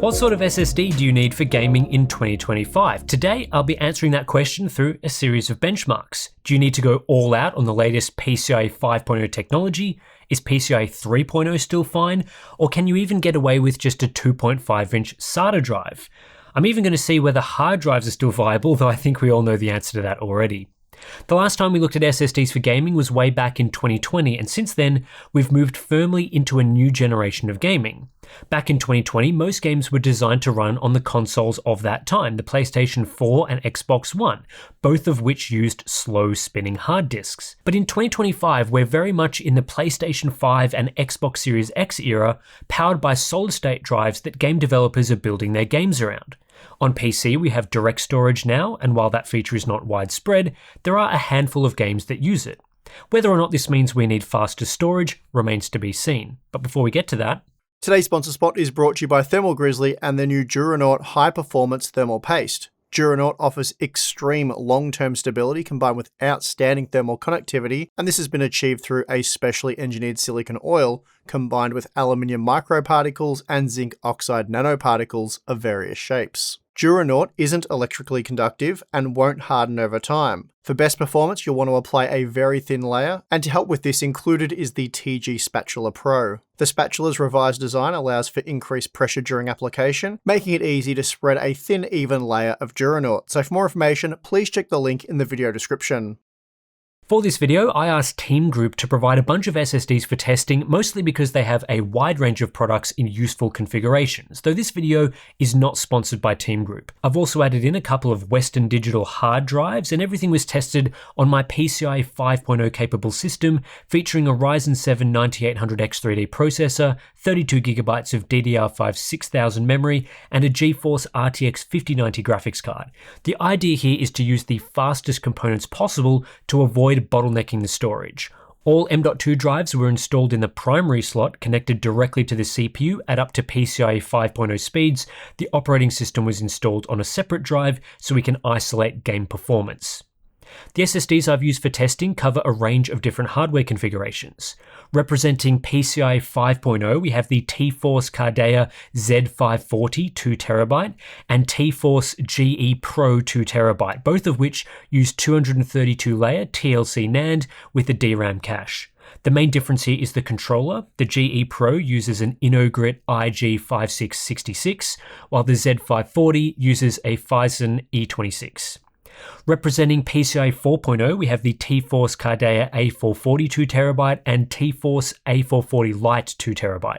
What sort of SSD do you need for gaming in 2025? Today, I'll be answering that question through a series of benchmarks. Do you need to go all out on the latest PCIe 5.0 technology? Is PCIe 3.0 still fine? Or can you even get away with just a 2.5-inch SATA drive? I'm even going to see whether hard drives are still viable, though I think we all know the answer to that already. The last time we looked at SSDs for gaming was way back in 2020, and since then, we've moved firmly into a new generation of gaming. Back in 2020, most games were designed to run on the consoles of that time, the PlayStation 4 and Xbox One, both of which used slow-spinning hard disks. But in 2025, we're very much in the PlayStation 5 and Xbox Series X era, powered by solid-state drives that game developers are building their games around. On PC, we have direct storage now, and while that feature is not widespread, there are a handful of games that use it. Whether or not this means we need faster storage remains to be seen. But before we get to that, today's sponsor spot is brought to you by Thermal Grizzly and their new Duranaut high-performance thermal paste. Duranaut offers extreme long-term stability combined with outstanding thermal conductivity, and this has been achieved through a specially engineered silicon oil combined with aluminium microparticles and zinc oxide nanoparticles of various shapes. Duranaut isn't electrically conductive and won't harden over time. For best performance, you'll want to apply a very thin layer, and to help with this, included is the TG Spatula Pro. The spatula's revised design allows for increased pressure during application, making it easy to spread a thin, even layer of Duranaut. So for more information, please check the link in the video description. For this video, I asked Team Group to provide a bunch of SSDs for testing, mostly because they have a wide range of products in useful configurations, though this video is not sponsored by Team Group. I've also added in a couple of Western Digital hard drives, and everything was tested on my PCIe 5.0 capable system, featuring a Ryzen 7 9800X3D processor, 32GB of DDR5 6000 memory, and a GeForce RTX 5090 graphics card. The idea here is to use the fastest components possible to avoid bottlenecking the storage. All M.2 drives were installed in the primary slot connected directly to the CPU at up to PCIe 5.0 speeds. The operating system was installed on a separate drive so we can isolate game performance. The SSDs I've used for testing cover a range of different hardware configurations. Representing PCIe 5.0, we have the T-Force Cardea Z540 2TB and T-Force GE Pro 2TB, both of which use 232-layer TLC NAND with a DRAM cache. The main difference here is the controller. The GE Pro uses an InnoGrit IG5666, while the Z540 uses a Phison E26. Representing PCIe 4.0, we have the T-Force Cardea A440 2TB and T-Force A440 Lite 2TB.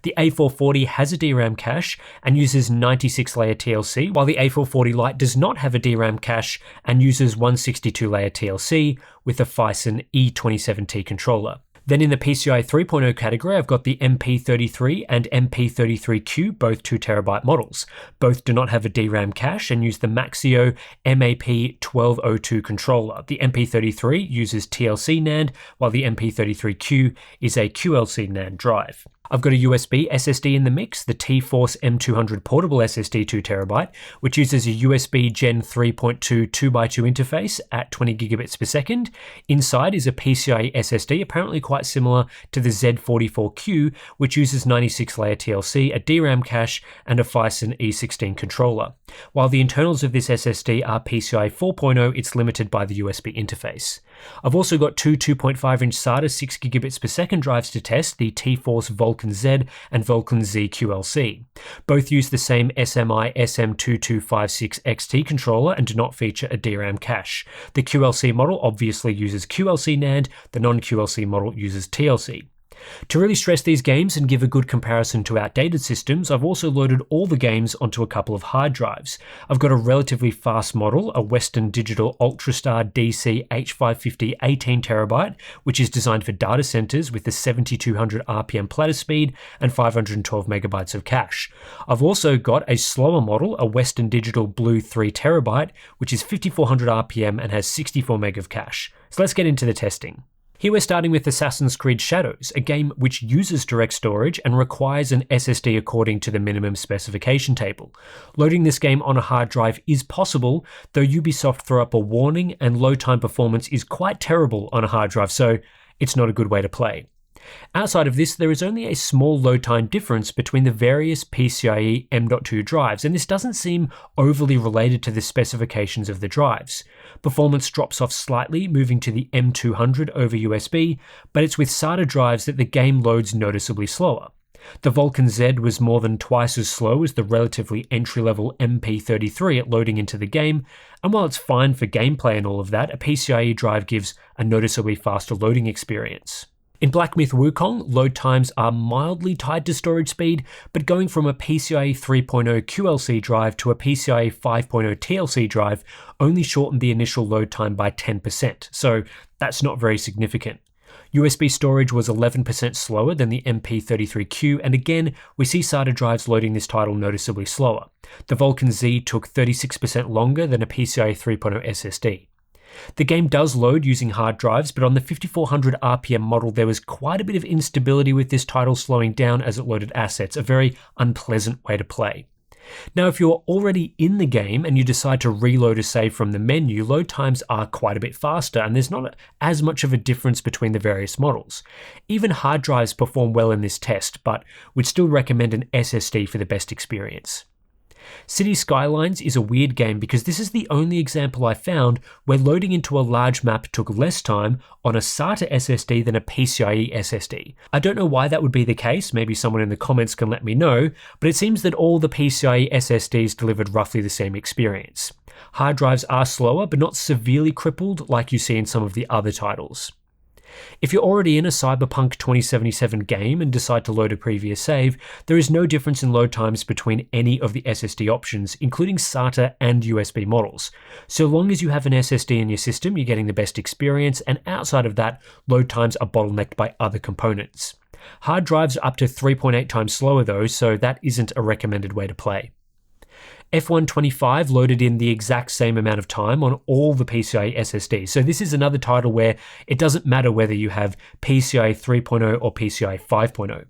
The A440 has a DRAM cache and uses 96-layer TLC, while the A440 Lite does not have a DRAM cache and uses 162-layer TLC with a Phison E27T controller. Then in the PCIe 3.0 category, I've got the MP33 and MP33Q, both 2TB models. Both do not have a DRAM cache and use the Maxio MAP1202 controller. The MP33 uses TLC NAND, while the MP33Q is a QLC NAND drive. I've got a USB SSD in the mix, the T-Force M200 portable SSD 2TB, which uses a USB Gen 3.2 2x2 interface at 20 gigabits per second. Inside is a PCIe SSD, apparently quite similar to the Z44Q, which uses 96-layer TLC, a DRAM cache, and a Phison E16 controller. While the internals of this SSD are PCIe 4.0, it's limited by the USB interface. I've also got two 2.5-inch SATA 6 gigabits per second drives to test, the T-Force Vulcan Z and Vulcan Z QLC. Both use the same SMI SM2256XT controller and do not feature a DRAM cache. The QLC model obviously uses QLC NAND, the non-QLC model uses TLC. To really stress these games and give a good comparison to outdated systems, I've also loaded all the games onto a couple of hard drives. I've got a relatively fast model, a Western Digital UltraStar DC H550 18TB, which is designed for data centers with a 7200 RPM platter speed and 512 megabytes of cache. I've also got a slower model, a Western Digital Blue 3TB, which is 5400 RPM and has 64 meg of cache. So let's get into the testing. Here we're starting with Assassin's Creed Shadows, a game which uses direct storage and requires an SSD according to the minimum specification table. Loading this game on a hard drive is possible, though Ubisoft throw up a warning and load time performance is quite terrible on a hard drive, so it's not a good way to play. Outside of this, there is only a small load time difference between the various PCIe M.2 drives, and this doesn't seem overly related to the specifications of the drives. Performance drops off slightly, moving to the M200 over USB, but it's with SATA drives that the game loads noticeably slower. The Vulkan Z was more than twice as slow as the relatively entry-level MP33 at loading into the game, and while it's fine for gameplay and all of that, a PCIe drive gives a noticeably faster loading experience. In Black Myth Wukong, load times are mildly tied to storage speed, but going from a PCIe 3.0 QLC drive to a PCIe 5.0 TLC drive only shortened the initial load time by 10%, so that's not very significant. USB storage was 11% slower than the MP33Q, and again, we see SATA drives loading this title noticeably slower. The Vulkan Z took 36% longer than a PCIe 3.0 SSD. The game does load using hard drives, but on the 5400 RPM model there was quite a bit of instability with this title slowing down as it loaded assets, a very unpleasant way to play. Now, if you're already in the game and you decide to reload a save from the menu, load times are quite a bit faster, and there's not as much of a difference between the various models. Even hard drives perform well in this test, but we'd still recommend an SSD for the best experience. City Skylines is a weird game because this is the only example I found where loading into a large map took less time on a SATA SSD than a PCIe SSD. I don't know why that would be the case, maybe someone in the comments can let me know, but it seems that all the PCIe SSDs delivered roughly the same experience. Hard drives are slower, but not severely crippled like you see in some of the other titles. If you're already in a Cyberpunk 2077 game and decide to load a previous save, there is no difference in load times between any of the SSD options, including SATA and USB models. So long as you have an SSD in your system, you're getting the best experience, and outside of that, load times are bottlenecked by other components. Hard drives are up to 3.8 times slower though, so that isn't a recommended way to play. F125 loaded in the exact same amount of time on all the PCIe SSDs, so this is another title where it doesn't matter whether you have PCIe 3.0 or PCIe 5.0.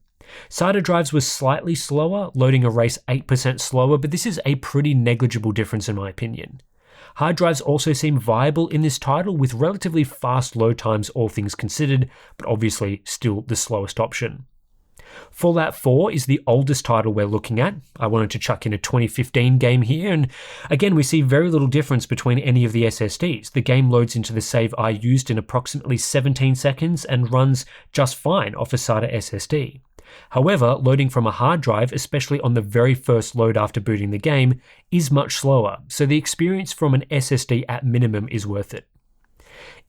SATA drives was slightly slower, loading a race 8% slower, but this is a pretty negligible difference in my opinion. Hard drives also seem viable in this title with relatively fast load times all things considered, but obviously still the slowest option. Fallout 4 is the oldest title we're looking at. I wanted to chuck in a 2015 game here, and again we see very little difference between any of the SSDs. The game loads into the save I used in approximately 17 seconds and runs just fine off a SATA SSD. However, loading from a hard drive, especially on the very first load after booting the game, is much slower, so the experience from an SSD at minimum is worth it.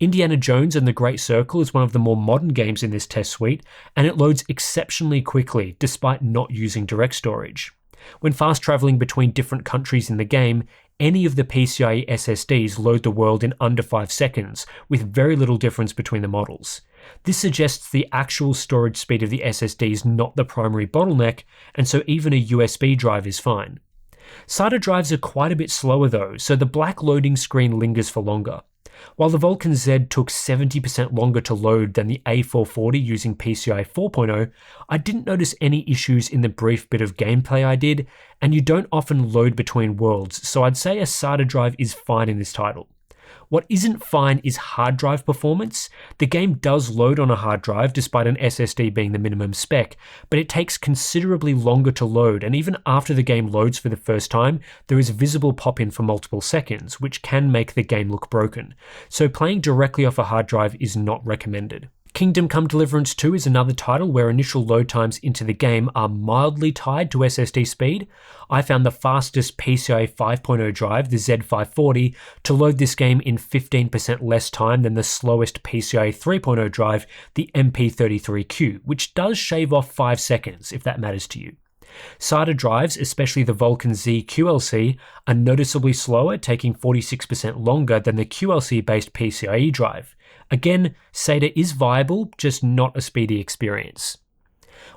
Indiana Jones and the Great Circle is one of the more modern games in this test suite, and it loads exceptionally quickly despite not using direct storage. When fast traveling between different countries in the game, any of the PCIe SSDs load the world in under 5 seconds, with very little difference between the models. This suggests the actual storage speed of the SSD is not the primary bottleneck, and so even a USB drive is fine. SATA drives are quite a bit slower though, so the black loading screen lingers for longer. While the Vulkan Z took 70% longer to load than the A440 using PCIe 4.0, I didn't notice any issues in the brief bit of gameplay I did, and you don't often load between worlds, so I'd say a SATA drive is fine in this title. What isn't fine is hard drive performance. The game does load on a hard drive despite an SSD being the minimum spec, but it takes considerably longer to load, and even after the game loads for the first time, there is visible pop-in for multiple seconds, which can make the game look broken. So playing directly off a hard drive is not recommended. Kingdom Come Deliverance 2 is another title where initial load times into the game are mildly tied to SSD speed. I found the fastest PCIe 5.0 drive, the Z540, to load this game in 15% less time than the slowest PCIe 3.0 drive, the MP33Q, which does shave off 5 seconds, if that matters to you. SATA drives, especially the Vulkan Z QLC, are noticeably slower, taking 46% longer than the QLC-based PCIe drive. Again, SATA is viable, just not a speedy experience.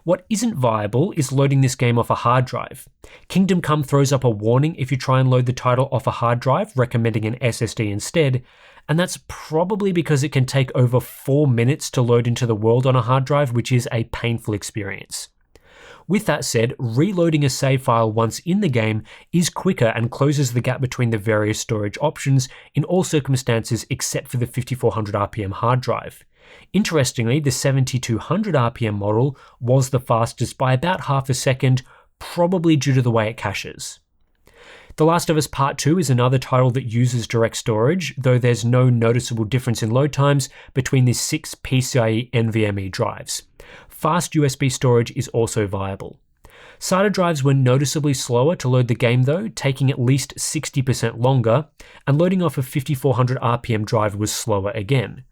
What isn't viable is loading this game off a hard drive. Kingdom Come throws up a warning if you try and load the title off a hard drive, recommending an SSD instead, and that's probably because it can take over 4 minutes to load into the world on a hard drive, which is a painful experience. With that said, reloading a save file once in the game is quicker and closes the gap between the various storage options in all circumstances except for the 5400 RPM hard drive. Interestingly, the 7200 RPM model was the fastest by about half a second, probably due to the way it caches. The Last of Us Part 2 is another title that uses direct storage, though there's no noticeable difference in load times between the 6 PCIe NVMe drives. Fast USB storage is also viable. SATA drives were noticeably slower to load the game though, taking at least 60% longer, and loading off a 5400 RPM drive was slower again.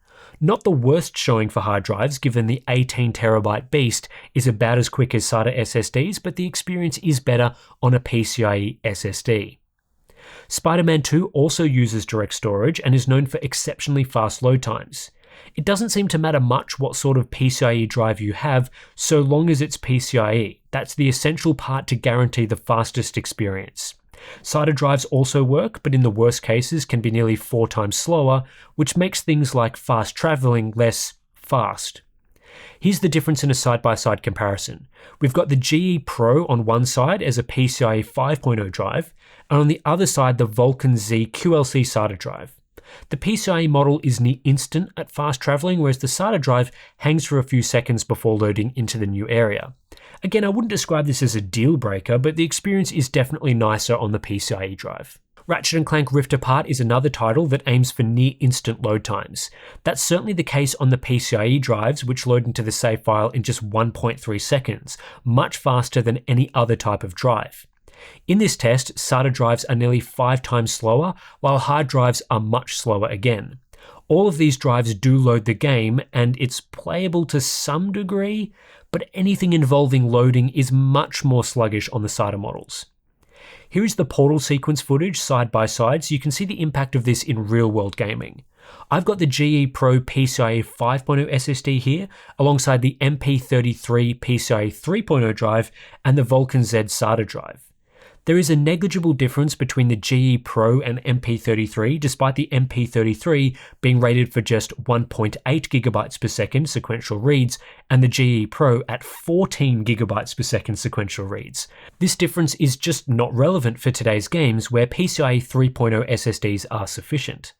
Not the worst showing for hard drives, given the 18TB beast is about as quick as SATA SSDs, but the experience is better on a PCIe SSD. Spider-Man 2 also uses direct storage and is known for exceptionally fast load times. It doesn't seem to matter much what sort of PCIe drive you have, so long as it's PCIe. That's the essential part to guarantee the fastest experience. SATA drives also work, but in the worst cases can be nearly 4 times slower, which makes things like fast traveling less fast. Here's the difference in a side-by-side comparison. We've got the GE Pro on one side as a PCIe 5.0 drive, and on the other side the Vulkan Z QLC SATA drive. The PCIe model is near instant at fast traveling, whereas the SATA drive hangs for a few seconds before loading into the new area. Again, I wouldn't describe this as a deal breaker, but the experience is definitely nicer on the PCIe drive. Ratchet & Clank Rift Apart is another title that aims for near instant load times. That's certainly the case on the PCIe drives, which load into the save file in just 1.3 seconds, much faster than any other type of drive. In this test, SATA drives are nearly 5 times slower, while hard drives are much slower again. All of these drives do load the game, and it's playable to some degree, but anything involving loading is much more sluggish on the SATA models. Here is the Portal sequence footage side by side, so you can see the impact of this in real-world gaming. I've got the GE Pro PCIe 5.0 SSD here, alongside the MP33 PCIe 3.0 drive and the Vulkan Z SATA drive. There is a negligible difference between the GE Pro and MP33, despite the MP33 being rated for just 1.8 GB per second sequential reads, and the GE Pro at 14 GB per second sequential reads. This difference is just not relevant for today's games, where PCIe 3.0 SSDs are sufficient.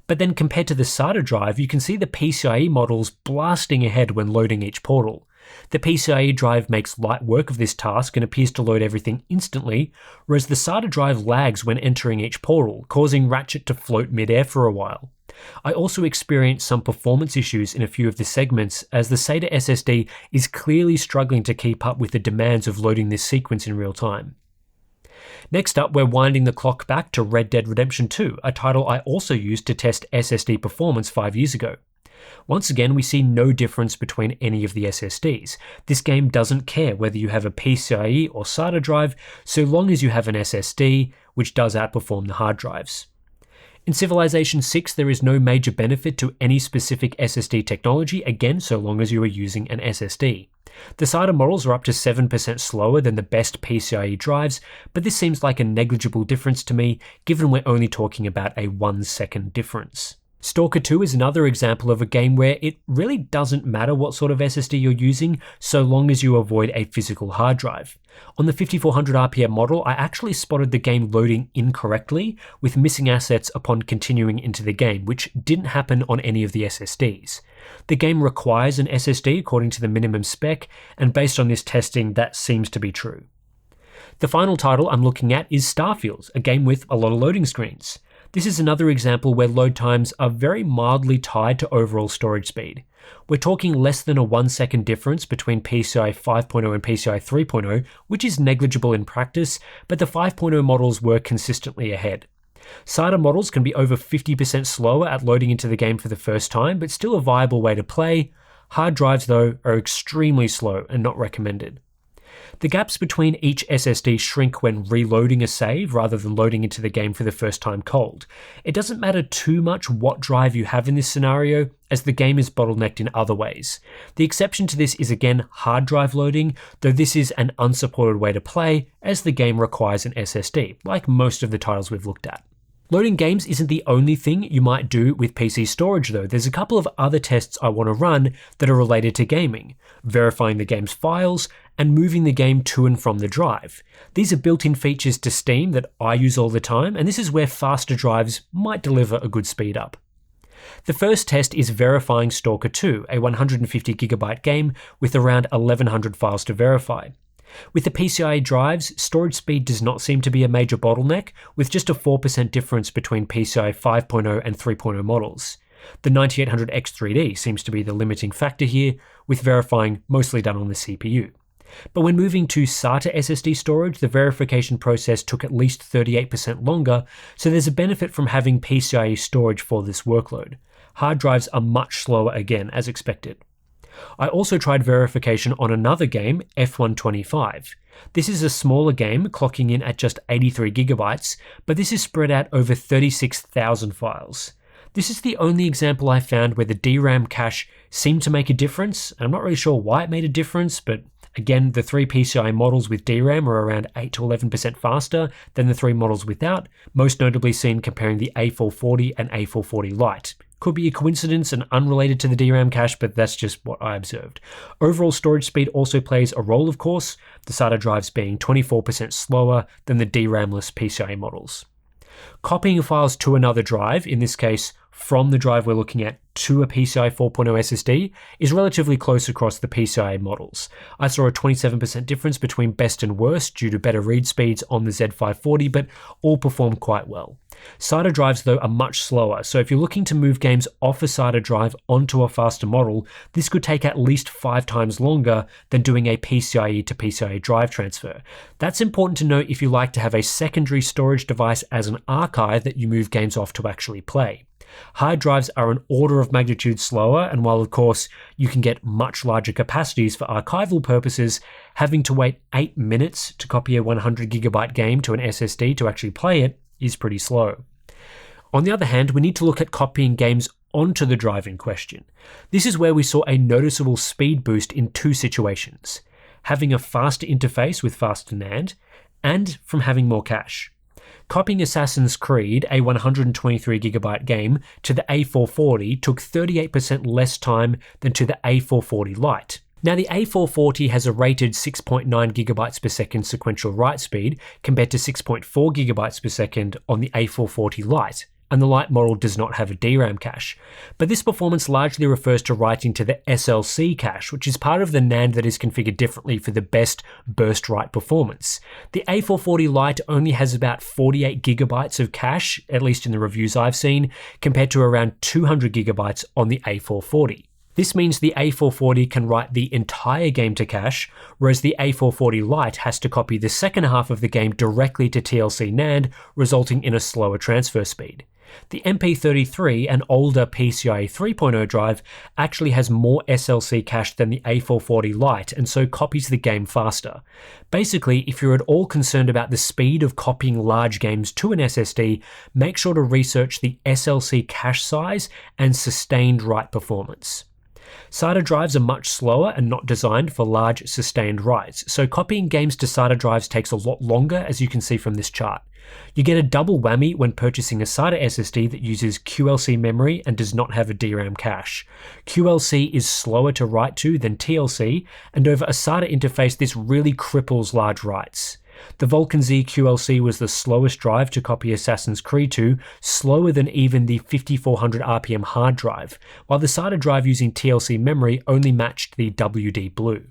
But then compared to the SATA drive, you can see the PCIe models blasting ahead when loading each portal. The PCIe drive makes light work of this task and appears to load everything instantly, whereas the SATA drive lags when entering each portal, causing Ratchet to float mid-air for a while. I also experienced some performance issues in a few of the segments, as the SATA SSD is clearly struggling to keep up with the demands of loading this sequence in real time. Next up, we're winding the clock back to Red Dead Redemption 2, a title I also used to test SSD performance 5 years ago. Once again, we see no difference between any of the SSDs. This game doesn't care whether you have a PCIe or SATA drive, so long as you have an SSD, which does outperform the hard drives. In Civilization 6, there is no major benefit to any specific SSD technology, again, so long as you are using an SSD. The SATA models are up to 7% slower than the best PCIe drives, but this seems like a negligible difference to me, given we're only talking about a 1-second difference. Stalker 2 is another example of a game where it really doesn't matter what sort of SSD you're using, so long as you avoid a physical hard drive. On the 5400 RPM model, I actually spotted the game loading incorrectly, with missing assets upon continuing into the game, which didn't happen on any of the SSDs. The game requires an SSD according to the minimum spec, and based on this testing, that seems to be true. The final title I'm looking at is Starfield, a game with a lot of loading screens. This is another example where load times are very mildly tied to overall storage speed. We're talking less than a 1-second difference between PCIe 5.0 and PCIe 3.0, which is negligible in practice, but the 5.0 models were consistently ahead. SATA models can be over 50% slower at loading into the game for the first time, but still a viable way to play. Hard drives, though, are extremely slow and not recommended. The gaps between each SSD shrink when reloading a save rather than loading into the game for the first time cold. It doesn't matter too much what drive you have in this scenario, as the game is bottlenecked in other ways. The exception to this is again hard drive loading, though this is an unsupported way to play, as the game requires an SSD, like most of the titles we've looked at. Loading games isn't the only thing you might do with PC storage though. There's a couple of other tests I want to run that are related to gaming, verifying the game's files, and moving the game to and from the drive. These are built-in features to Steam that I use all the time, and this is where faster drives might deliver a good speed up. The first test is verifying Stalker 2, a 150GB game with around 1100 files to verify. With the PCIe drives, storage speed does not seem to be a major bottleneck, with just a 4% difference between PCIe 5.0 and 3.0 models. The 9800X3D seems to be the limiting factor here, with verifying mostly done on the CPU. But when moving to SATA SSD storage, the verification process took at least 38% longer, so there's a benefit from having PCIe storage for this workload. Hard drives are much slower again, as expected. I also tried verification on another game, F125. This is a smaller game, clocking in at just 83GB, but this is spread out over 36,000 files. This is the only example I found where the DRAM cache seemed to make a difference. I'm not really sure why it made a difference, but again, the 3 PCIe models with DRAM are around 8 to 11% faster than the 3 models without, most notably seen comparing the A440 and A440 Lite. Could be a coincidence and unrelated to the DRAM cache, but that's just what I observed. Overall storage speed also plays a role, of course, the SATA drives being 24% slower than the DRAM-less PCIe models. Copying files to another drive, in this case from the drive we're looking at to a PCIe 4.0 SSD, is relatively close across the PCIe models. I saw a 27% difference between best and worst due to better read speeds on the Z540, but all performed quite well. SATA drives, though, are much slower, so if you're looking to move games off a SATA drive onto a faster model, this could take at least 5 times longer than doing a PCIe to PCIe drive transfer. That's important to note if you like to have a secondary storage device as an archive that you move games off to actually play. Hard drives are an order of magnitude slower, and while of course you can get much larger capacities for archival purposes, having to wait 8 minutes to copy a 100GB game to an SSD to actually play it is pretty slow. On the other hand, we need to look at copying games onto the drive in question. This is where we saw a noticeable speed boost in 2 situations: having a faster interface with faster NAND, and from having more cache. Copying Assassin's Creed, a 123GB game, to the A440 took 38% less time than to the A440 Lite. Now, the A440 has a rated 6.9GB per second sequential write speed compared to 6.4GB per second on the A440 Lite, and the Lite model does not have a DRAM cache. But this performance largely refers to writing to the SLC cache, which is part of the NAND that is configured differently for the best burst write performance. The A440 Lite only has about 48GB of cache, at least in the reviews I've seen, compared to around 200GB on the A440. This means the A440 can write the entire game to cache, whereas the A440 Lite has to copy the second half of the game directly to TLC NAND, resulting in a slower transfer speed. The MP33, an older PCIe 3.0 drive, actually has more SLC cache than the A440 Lite, and so copies the game faster. Basically, if you're at all concerned about the speed of copying large games to an SSD, make sure to research the SLC cache size and sustained write performance. SATA drives are much slower and not designed for large sustained writes, so copying games to SATA drives takes a lot longer, as you can see from this chart. You get a double whammy when purchasing a SATA SSD that uses QLC memory and does not have a DRAM cache. QLC is slower to write to than TLC, and over a SATA interface this really cripples large writes. The Vulkan Z QLC was the slowest drive to copy Assassin's Creed to, slower than even the 5400 RPM hard drive, while the SATA drive using TLC memory only matched the WD Blue.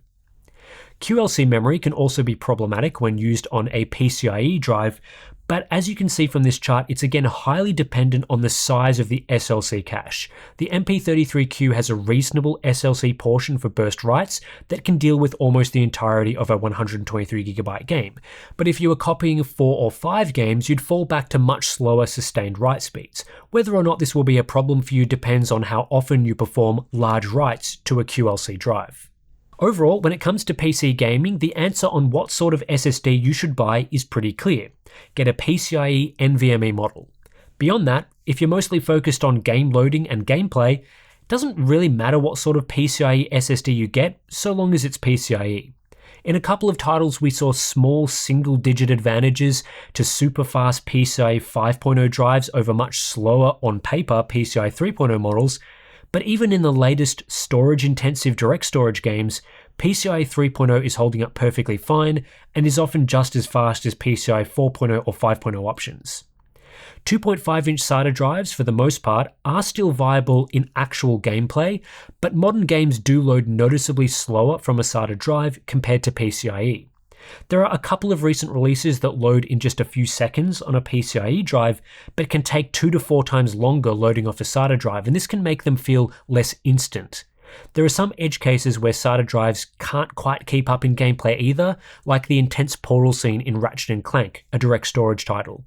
QLC memory can also be problematic when used on a PCIe drive, but as you can see from this chart, it's again highly dependent on the size of the SLC cache. The MP33Q has a reasonable SLC portion for burst writes that can deal with almost the entirety of a 123GB game, but if you were copying 4 or 5 games, you'd fall back to much slower sustained write speeds. Whether or not this will be a problem for you depends on how often you perform large writes to a QLC drive. Overall, when it comes to PC gaming, the answer on what sort of SSD you should buy is pretty clear. Get a PCIe NVMe model. Beyond that, if you're mostly focused on game loading and gameplay, it doesn't really matter what sort of PCIe SSD you get, so long as it's PCIe. In a couple of titles, we saw small single-digit advantages to super-fast PCIe 5.0 drives over much slower on-paper PCIe 3.0 models, but even in the latest storage-intensive direct storage games, PCIe 3.0 is holding up perfectly fine and is often just as fast as PCIe 4.0 or 5.0 options. 2.5-inch SATA drives, for the most part, are still viable in actual gameplay, but modern games do load noticeably slower from a SATA drive compared to PCIe. There are a couple of recent releases that load in just a few seconds on a PCIe drive, but can take 2 to 4 times longer loading off a SATA drive, and this can make them feel less instant. There are some edge cases where SATA drives can't quite keep up in gameplay either, like the intense portal scene in Ratchet & Clank, a direct storage title.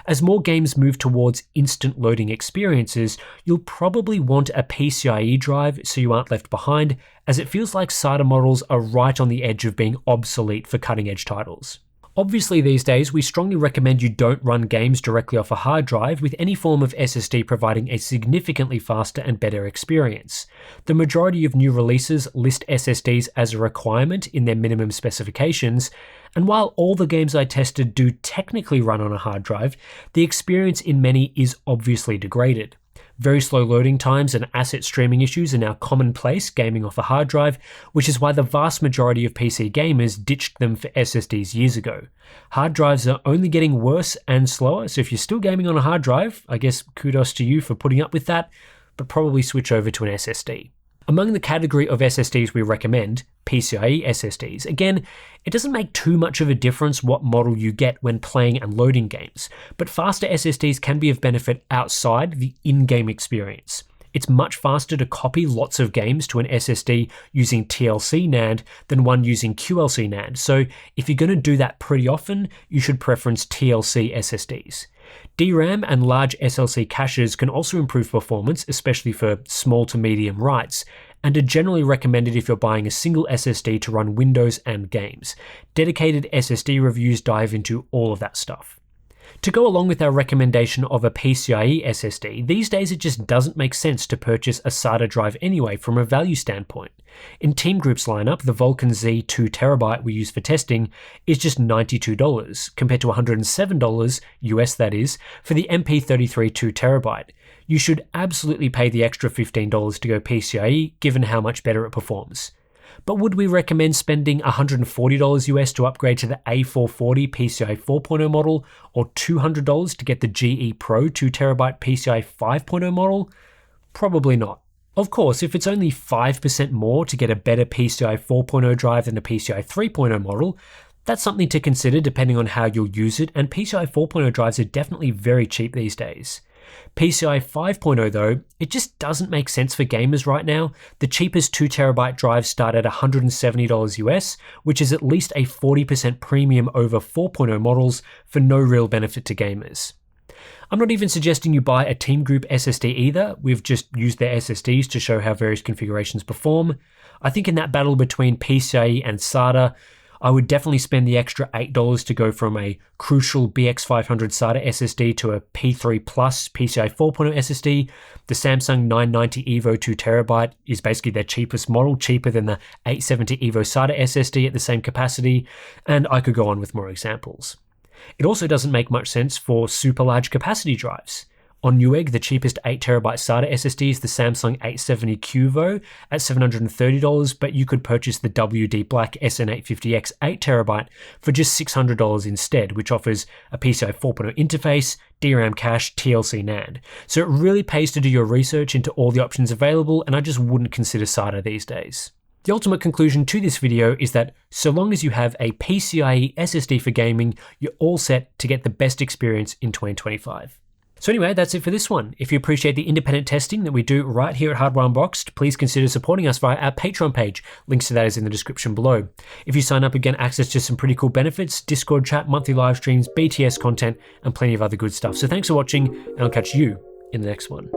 As more games move towards instant loading experiences, you'll probably want a PCIe drive so you aren't left behind, as it feels like SATA models are right on the edge of being obsolete for cutting-edge titles. Obviously these days, we strongly recommend you don't run games directly off a hard drive, with any form of SSD providing a significantly faster and better experience. The majority of new releases list SSDs as a requirement in their minimum specifications, and while all the games I tested do technically run on a hard drive, the experience in many is obviously degraded. Very slow loading times and asset streaming issues are now commonplace gaming off a hard drive, which is why the vast majority of PC gamers ditched them for SSDs years ago. Hard drives are only getting worse and slower, so if you're still gaming on a hard drive, I guess kudos to you for putting up with that, but probably switch over to an SSD. Among the category of SSDs we recommend, PCIe SSDs. Again, it doesn't make too much of a difference what model you get when playing and loading games, but faster SSDs can be of benefit outside the in-game experience. It's much faster to copy lots of games to an SSD using TLC NAND than one using QLC NAND, so if you're going to do that pretty often, you should preference TLC SSDs. DRAM and large SLC caches can also improve performance, especially for small to medium writes, and are generally recommended if you're buying a single SSD to run Windows and games. Dedicated SSD reviews dive into all of that stuff. To go along with our recommendation of a PCIe SSD, these days it just doesn't make sense to purchase a SATA drive anyway from a value standpoint. In Team Group's lineup, the Vulkan Z 2TB we use for testing is just $92, compared to $107 US that is, for the MP33 2TB. You should absolutely pay the extra $15 to go PCIe, given how much better it performs. But would we recommend spending $140 US to upgrade to the A440 PCIe 4.0 model, or $200 to get the GE Pro 2TB PCIe 5.0 model? Probably not. Of course, if it's only 5% more to get a better PCIe 4.0 drive than a PCIe 3.0 model, that's something to consider depending on how you'll use it, and PCIe 4.0 drives are definitely very cheap these days. PCIe 5.0 though, it just doesn't make sense for gamers right now. The cheapest 2TB drives start at $170 US, which is at least a 40% premium over 4.0 models for no real benefit to gamers. I'm not even suggesting you buy a Team Group SSD either, we've just used their SSDs to show how various configurations perform. I think in that battle between PCIe and SATA, I would definitely spend the extra $8 to go from a crucial BX500 SATA SSD to a P3 Plus PCIe 4.0 SSD. The Samsung 990 EVO 2TB is basically their cheapest model, cheaper than the 870 EVO SATA SSD at the same capacity, and I could go on with more examples. It also doesn't make much sense for super large capacity drives. On Newegg, the cheapest 8TB SATA SSD is the Samsung 870 QVO at $730, but you could purchase the WD Black SN850X 8TB for just $600 instead, which offers a PCIe 4.0 interface, DRAM cache, TLC NAND. So it really pays to do your research into all the options available, and I just wouldn't consider SATA these days. The ultimate conclusion to this video is that so long as you have a PCIe SSD for gaming, you're all set to get the best experience in 2025. So anyway, that's it for this one. If you appreciate the independent testing that we do right here at Hardware Unboxed, please consider supporting us via our Patreon page. Links to that is in the description below. If you sign up, you get access to some pretty cool benefits, Discord chat, monthly live streams, BTS content, and plenty of other good stuff. So thanks for watching, and I'll catch you in the next one.